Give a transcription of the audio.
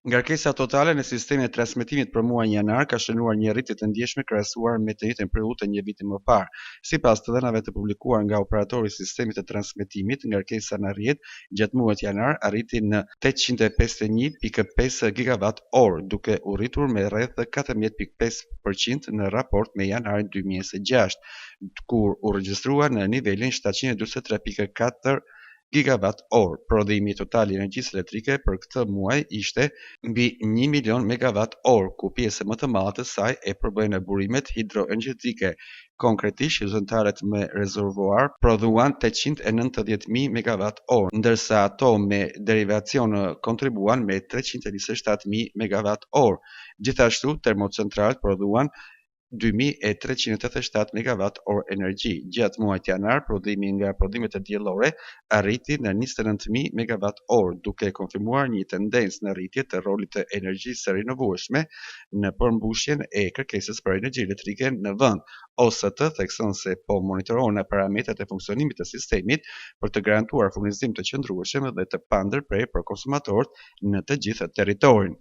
Ngarkesa totale në sistemin e transmetimit për muajin janar ka shënuar një rritje të ndjeshme krahasuar me të njëjtën periudhë të një viti më parë. Sipas të dhënave të publikuar nga operatori i sistemit të transmetimit, ngarkesa në rrjet gjatë muajit janar arriti në 851.5 gigawatt-orë, duke u rritur me rreth 14.5% në raport me janarin 2026, kur u regjistrua në nivelin 743.4 gigawatt-orë. Prodhimi total i energjisë elektrike për këtë muaj ishte mbi 1 milion megawatt-orë, ku pjesë më të madhe të saj e përbën burimet hidroenergjetike. Konkretisht, zyrtarët me rezervuar prodhuan 890.000 megawatt-orë, ndërsa ato me derivacion kontribuan me 327.000 megawatt-orë. Gjithashtu, termocentralet prodhuan 2.387 megawatt-orë energji. Gjatë muajit janar, prodhimi nga prodhimet e diellore arriti në 29.000 megawatt-orë, duke konfirmuar një tendencë në rritje të rolit të energjisë së rinovueshme në përmbushjen e kërkesës për energji elektrike në vend. OST thekson se po monitorohen parametrat e funksionimit të sistemit për të garantuar furnizim të qëndrueshëm dhe të pandërprer për konsumatorët në të gjithë territorin.